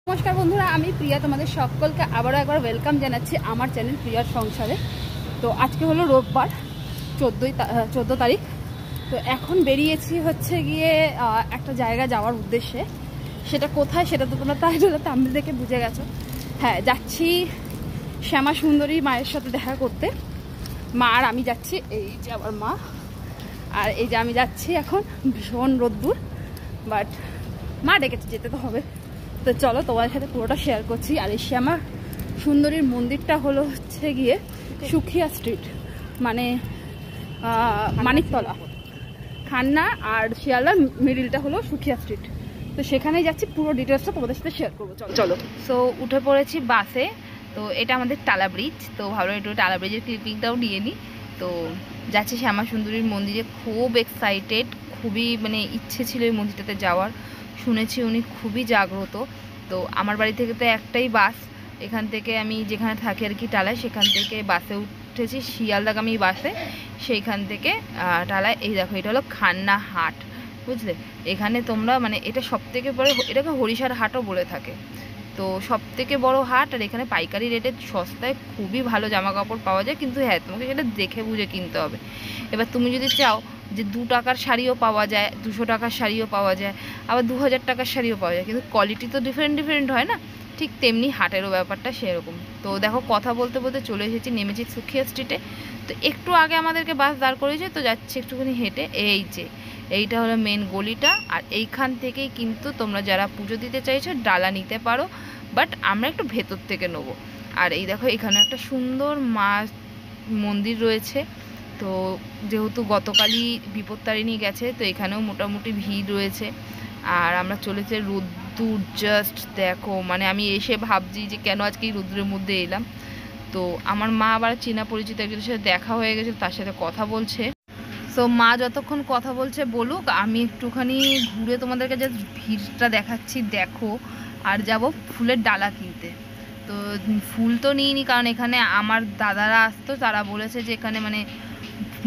নমস্কার বন্ধুরা, আমি প্রিয়া তোমাদের সকলকে আবারও একবার ওয়েলকাম জানাচ্ছি আমার চ্যানেল প্রিয়ার সংসারে। তো আজকে হলো রোববার 14 তারিখ। তো এখন বেরিয়েছি হচ্ছে গিয়ে একটা জায়গা যাওয়ার উদ্দেশ্যে। সেটা কোথায় সেটা তো তোমরা তামিল দেখে বুঝে গেছো। হ্যাঁ, যাচ্ছি শ্যামা সুন্দরী মায়ের সাথে দেখা করতে। মা আর আমি যাচ্ছি, এই যে আমার মা, আর এই যে আমি যাচ্ছি। এখন ভীষণ রোদ্দুর, বাট মা ডেকেছে, যেতে তো হবে। তো চলো তোমাদের সাথে পুরোটা শেয়ার করছি। আর এই শ্যামা সুন্দরীর মন্দিরটা হলো হচ্ছে গিয়ে সুখিয়া স্ট্রিট, মানে মানিকতলা, খান্না আর শিয়ালদার মিডিলটা হলো সুখিয়া স্ট্রিট। তো সেখানেই যাচ্ছি, পুরো ডিটেলসটা তোমাদের সাথে শেয়ার করবো। চলো। সো উঠে পড়েছি বাসে। তো এটা আমাদের টালা ব্রিজ। তো ভাবলাম একটু টালা ব্রিজের ক্লিপিংটাও নিয়ে নিই। তো যাচ্ছি শ্যামা সুন্দরীর মন্দিরে, খুব এক্সাইটেড, খুবই মানে ইচ্ছে ছিল এই মন্দিরটাতে যাওয়ার। শুনেছি উনি খুবই জাগ্রত। তো আমার বাড়ি থেকে তো একটাই বাস, এখান থেকে আমি যেখানে থাকি আর কি টালায়, সেখান থেকে বাসে উঠেছি শিয়ালদাগামী বাসে। সেইখান থেকে টালায়, এই দেখো এটা হলো খান্না হাট, বুঝলে। এখানে তোমরা মানে এটা সব থেকে বড়, এটাকে হরিষার হাটও বলে থাকে। তো সব থেকে বড় হাট, আর এখানে পাইকারি রেটে সস্তায় খুবই ভালো জামা কাপড় পাওয়া যায়। কিন্তু হ্যাঁ, তোমাকে সেটা দেখে বুঝে কিনতে হবে। এবার তুমি যদি চাও যে 2 টাকার শাড়িও পাওয়া যায়, 200 টাকার শাড়িও পাওয়া যায়, আবার 2000 টাকার শাড়িও পাওয়া যায়, কিন্তু কোয়ালিটি তো ডিফারেন্ট হয় না। ঠিক তেমনি হাটেরও ব্যাপারটা সেরকম। তো দেখো, কথা বলতে বলতে চলে এসেছি, নেমেছি সুখিয়া স্ট্রিটে। তো একটু আগে আমাদেরকে বাস দাঁড় করেছে, তো যাচ্ছি একটুখানি হেঁটে। এইটা হলো মেন গলিটা। আর এইখান থেকেই কিন্তু তোমরা যারা পুজো দিতে চাইছো ডালা নিতে পারো, বাট আমরা একটু ভেতর থেকে নেবো। আর এই দেখো, এখানে একটা সুন্দর মা মন্দির রয়েছে। তো যেহেতু গতকালই বিপত্তারিণী গেছে, তো এখানেও মোটামুটি ভিড় রয়েছে। আর আমরা চলেছে রোদ্দুর, জাস্ট দেখো, মানে আমি এসে ভাবছি যে কেন আজকে এই রোদ্দুরের মধ্যে এলাম। তো আমার মা আবার চেনা পরিচিত একজনের সাথে দেখা হয়ে গেছে, তার সাথে কথা বলছে। সো মা যতক্ষণ কথা বলছে বলুক, আমি একটুখানি ঘুরে তোমাদেরকে জাস্ট ভিড়টা দেখাচ্ছি, দেখো। আর যাব ফুলের ডালা কিনতে। তো ফুল তো নিইনি, কারণ এখানে আমার দাদারা আসতো, তারা বলেছে যে এখানে মানে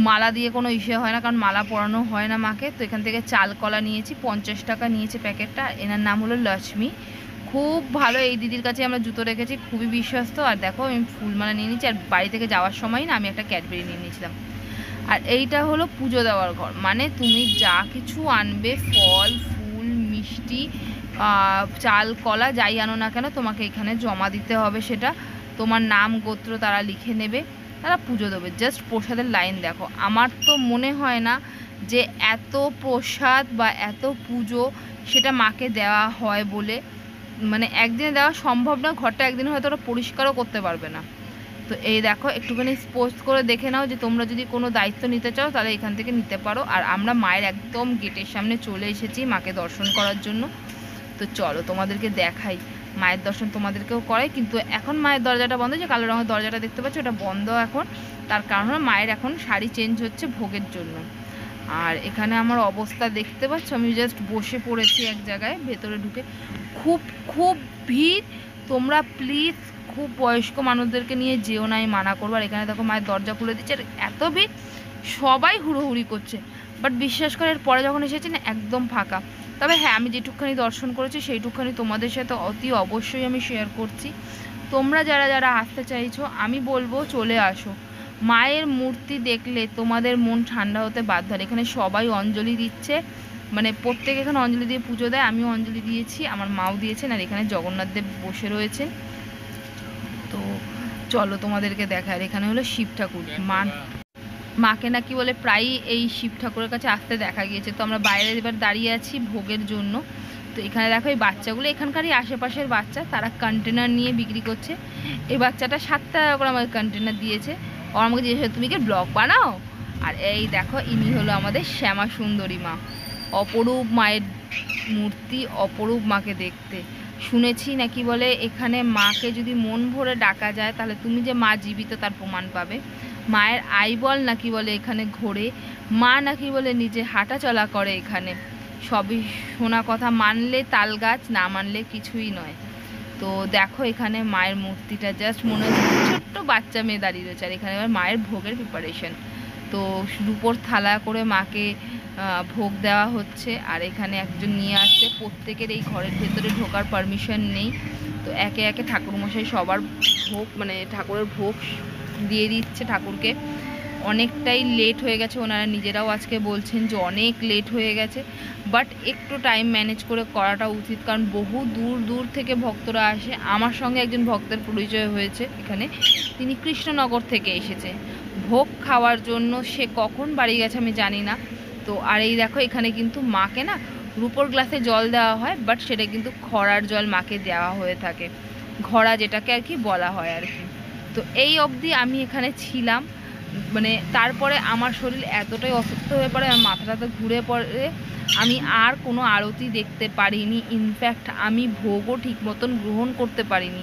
মালা দিয়ে কোনো ইস্যু হয় না, কারণ মালা পরানো হয় না মাকে। তো এখান থেকে চাল কলা নিয়েছি, 50 টাকা নিয়েছে প্যাকেটটা। এনার নাম হলো লক্ষ্মী, খুব ভালো। এই দিদির কাছে আমরা জুতো রেখেছি, খুবই বিশ্বস্ত। আর দেখো, আমি ফুল মালা নিয়ে নিচ্ছি। আর বাড়ি থেকে যাওয়ার সময় না আমি একটা ক্যাডবেরি নিয়ে নিয়েছিলাম। আর এইটা হলো পুজো দেওয়ার ঘর, মানে তুমি যা কিছু আনবে, ফল ফুল মিষ্টি চাল কলা যাই আনো না কেন, তোমাকে এখানে জমা দিতে হবে। সেটা তোমার নাম গোত্র তারা লিখে নেবে, তারা পুজো দেবে। জাস্ট প্রসাদের লাইন দেখো। আমার তো মনে হয় না যে এত প্রসাদ বা এত পুজো সেটা মাকে দেওয়া হয় বলে, মানে একদিনে দেওয়া সম্ভব না। ঘরটা একদিনে হয়তো ওরা পরিষ্কারও করতে পারবে না। তো এই দেখো, একটুখানি পোস্ট করে দেখে নাও যে তোমরা যদি কোনো দায়িত্ব নিতে চাও তাহলে এখান থেকে নিতে পারো। আর আমরা মায়ের একদম গেটের সামনে চলে এসেছি মাকে দর্শন করার জন্য। তো চলো তোমাদেরকে দেখাই, মায়ের দর্শন তোমাদেরকেও করাই। কিন্তু এখন মায়ের দরজাটা বন্ধ, যে কালো রঙের দরজাটা দেখতে পাচ্ছ ওটা বন্ধ এখন। তার কারণ হলো মায়ের এখন শাড়ি চেঞ্জ হচ্ছে ভোগের জন্য। আর এখানে আমার অবস্থা দেখতে পাচ্ছ, আমি জাস্ট বসে পড়েছি এক জায়গায় ভেতরে ঢুকে। খুব খুব ভিড়, তোমরা প্লিজ খুব বয়স্ক মানুষদেরকে নিয়ে যেও না, আমি মানা করবো। আর এখানে দেখো মায়ের দরজা খুলে দিচ্ছে, আর এত ভিড়, সবাই হুড়োহুড়ি করছে। বাট বিশ্বাস করে এর পরে যখন এসেছি না, একদম ফাঁকা। তবে হ্যাঁ, আমি যেটুকখানি দর্শন করেছি সেইটুকখানি তোমাদের সাথে অতি অবশ্যই আমি শেয়ার করছি। তোমরা যারা যারা আসতে চাইছো, আমি বলবো চলে আসো। মায়ের মূর্তি দেখলে তোমাদের মন ঠান্ডা হতে বাধ্য। আর এখানে সবাই অঞ্জলি দিচ্ছে, মানে প্রত্যেকে এখানে অঞ্জলি দিয়ে পুজো দেয়। আমিও অঞ্জলি দিয়েছি, আমার মাও দিয়েছেন। আর এখানে জগন্নাথ দেব বসে রয়েছেন। তো চলো তোমাদেরকে দেখায়। এখানে হলো শিব ঠাকুর, মাকে নাকি বলে প্রায়ই এই শিব ঠাকুরের কাছে আসতে দেখা গিয়েছে। তো আমরা বাইরে এবার দাঁড়িয়ে আছি ভোগের জন্য। তো এখানে দেখো এই বাচ্চাগুলো এখানকারই আশেপাশের বাচ্চা, তারা কন্টেনার নিয়ে বিক্রি করছে। এই বাচ্চাটা 7 টাকা করে আমাকে কন্টেনার দিয়েছে। ও আমাকে জিজ্ঞেস, তুমি কি ব্লগ বানাও? আর এই দেখো, ইনি হলো আমাদের শ্যামা সুন্দরী মা। অপরূপ মায়ের মূর্তি, অপরূপ মাকে দেখতে। শুনেছি নাকি বলে এখানে মাকে যদি মন ভরে ডাকা যায় তাহলে তুমি যে মা জীবিত তার প্রমাণ পাবে। মায়ের আইবল নাকি বলে এখানে ঘোরে, মা নাকি বলে নিজে হাঁটা চলা করে এখানে। সবই শোনা কথা, মানলে তাল গাছ, না মানলে কিছুই নয়। তো দেখো এখানে মায়ের মূর্তিটা জাস্ট মনে হচ্ছে ছোট্ট বাচ্চা মেয়ে দাঁড়িয়ে রয়েছে। আর এখানে এবার মায়ের ভোগের প্রিপারেশন। তো রূপোর থালা করে মাকে ভোগ দেওয়া হচ্ছে। আর এখানে একজন নিয়ে আসছে, প্রত্যেকের এই ঘরের ভেতরে ঢোকার পারমিশন নেই। তো একে একে ঠাকুরমশাই সবার ভোগ মানে ঠাকুরের ভোগ দিয়ে দিচ্ছে ঠাকুরকে। অনেকটাই লেট হয়ে গেছে, ওনারা নিজেরাও আজকে বলছেন যে অনেক লেট হয়ে গেছে, বাট একটু টাইম ম্যানেজ করে করাটা উচিত, কারণ বহু দূর দূর থেকে ভক্তরা আসে। আমার সঙ্গে একজন ভক্তের পরিচয় হয়েছে এখানে, তিনি কৃষ্ণনগর থেকে এসেছে ভোগ খাওয়ার জন্য। সে কখন বাড়ি গেছে আমি জানি না। তো আর এই দেখো এখানে কিন্তু মাকে না রুপোর গ্লাসে জল দেওয়া হয়, বাট সেটা কিন্তু খরার জল মাকে দেওয়া হয়ে থাকে, ঘড়া যেটাকে আর কি বলা হয় আর কি। তো এই অবধি আমি এখানে ছিলাম, মানে তারপরে আমার শরীর এতটাই অসুস্থ হয়ে পড়ে, আমার মাথাটাতে ঘুরে পড়ে, আমি আর কোনো আরতি দেখতে পারিনি। ইনফ্যাক্ট আমি ভোগও ঠিক মতন গ্রহণ করতে পারিনি,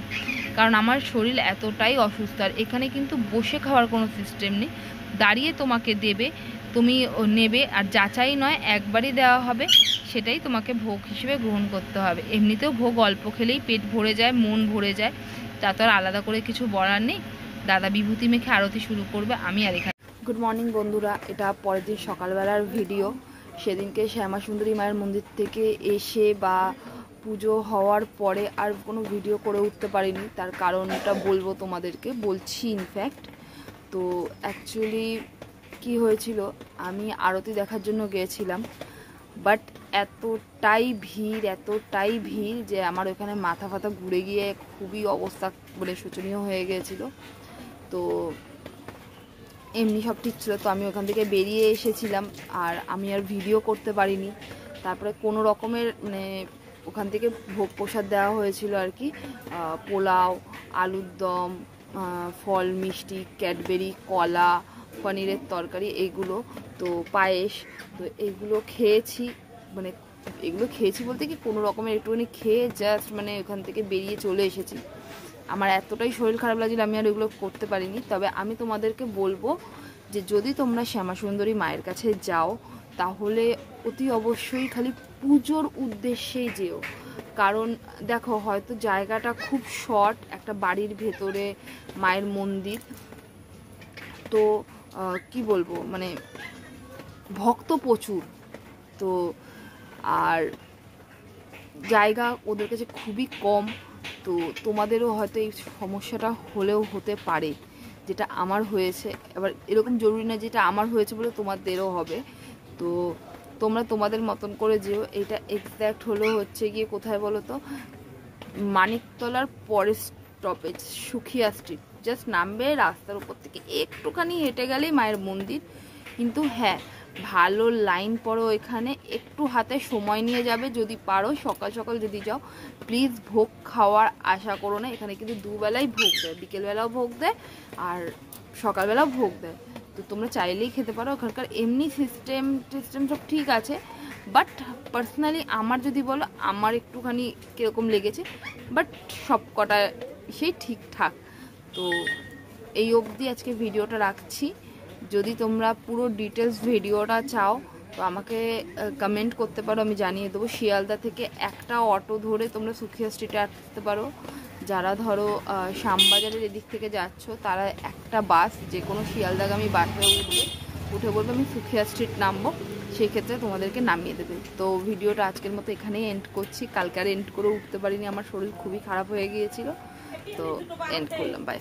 কারণ আমার শরীর এতটাই অসুস্থ। আর এখানে কিন্তু বসে খাওয়ার কোনো সিস্টেম নেই, দাঁড়িয়ে তোমাকে দেবে, তুমি নেবে, আর যাচাই নয়, একবারই দেওয়া হবে, সেটাই তোমাকে ভোগ হিসেবে গ্রহণ করতে হবে। এমনিতেও ভোগ অল্প খেলেই পেট ভরে যায়, মন ভরে যায়, তা তো আর আলাদা করে কিছু বলার নেই। দাদা বিভূতি মেখে আরতি শুরু করবে, আমি আর এখানে। গুড মর্নিং বন্ধুরা, এটা পরের দিন সকালবেলার ভিডিও। সেদিনকে শ্যামা সুন্দরী মায়ের মন্দির থেকে এসে বা পুজো হওয়ার পরে আর কোনো ভিডিও করে উঠতে পারিনি, তার কারণটা বলবো তোমাদেরকে, বলছি ইনফ্যাক্ট। তো অ্যাকচুয়ালি কি হয়েছিল, আমি আরতি দেখার জন্য গিয়েছিলাম, বাট এতটাই ভিড় যে আমার ওখানে মাথা ফাথা ঘুরে গিয়ে খুবই অবস্থা মানে শোচনীয় হয়ে গিয়েছিল। তো এমনি সব ঠিক ছিল, তো আমি ওখান থেকে বেরিয়ে এসেছিলাম, আর আমি আর ভিডিও করতে পারিনি। তারপরে কোনো রকমের মানে ওখান থেকে ভোগ প্রসাদ দেওয়া হয়েছিল আর কি, পোলাও, আলুর দম, ফল মিষ্টি, ক্যাডবেরি, কলা, পনিরের তরকারি, এইগুলো, তো পায়েস, তো এইগুলো খেয়েছি। মানে এগুলো খেয়েছি বলতে কি কোনো রকমের একটুখানি খেয়ে জাস্ট মানে ওখান থেকে বেরিয়ে চলে এসেছি। আমার এতটাই শরীর খারাপ লাগছিল, আমি আর এগুলো করতে পারিনি। তবে আমি তোমাদেরকে বলবো যে যদি তোমরা শ্যামা সুন্দরী মায়ের কাছে যাও, তাহলে অতি অবশ্যই খালি পুজোর উদ্দেশ্যেই যেও। কারণ দেখো, হয়তো জায়গাটা খুব শর্ট, একটা বাড়ির ভেতরে মায়ের মন্দির, তো কি বলবো, মানে ভক্ত প্রচুর, তো আর জায়গা ওদের কাছে খুবই কম। তো তোমাদেরও হয়তো এই সমস্যাটা হলেও হতে পারে, যেটা আমার হয়েছে। এবার এরকম জরুরি না যেটা আমার হয়েছে বলে তোমাদেরও হবে। তো তোমরা তোমাদের মতন করে যেও। এটা এক্স্যাক্ট হলো হচ্ছে গিয়ে কোথায় বলো তো, মানিকতলার পরের স্টপেজ সুখিয়া স্ট্রিট, জাস্ট নামবে, রাস্তার উপর থেকে একটুখানি হেঁটে গেলেই মায়ের মন্দির। কিন্তু হ্যাঁ, ভালো লাইন পড়ো এখানে, একটু হাতে সময় নিয়ে যাবে যদি পারো। সকাল সকাল যদি যাও, প্লিজ ভোগ খাওয়ার আশা করো না। এখানে কিন্তু দুবেলাই ভোগ দেয়, বিকেলবেলাও ভোগ দেয় আর সকালবেলাও ভোগ দেয়। তো তোমরা চাইলেই খেতে পারো। ওখানকার এমনি সিস্টেম সব ঠিক আছে, বাট পার্সোনালি আমার যদি বলো, আমার একটুখানি কীরকম লেগেছে, বাট সব কটা সেই ঠিকঠাক। তো এই অবধি আজকে ভিডিওটা রাখছি। যদি তোমরা পুরো ডিটেলস ভিডিওটা চাও, তো আমাকে কমেন্ট করতে পারো, আমি জানিয়ে দেবো। শিয়ালদা থেকে একটা অটো ধরে তোমরা সুখিয়া স্ট্রিটে আসতে পারো। যারা ধরো শ্যামবাজারের এদিক থেকে যাচ্ছ, তারা একটা বাস, যে কোনো শিয়ালদাগামী বাসে উঠে বলবে আমি সুখিয়া স্ট্রিট নামবো, সেই ক্ষেত্রে তোমাদেরকে নামিয়ে দেবে। তো ভিডিওটা আজকের মতো এখানেই এন্ড করছি। কালকে আর এন্ড করে উঠতে পারিনি, আমার শরীর খুবই খারাপ হয়ে গিয়েছিল, তো এন্ড করলাম। বাই।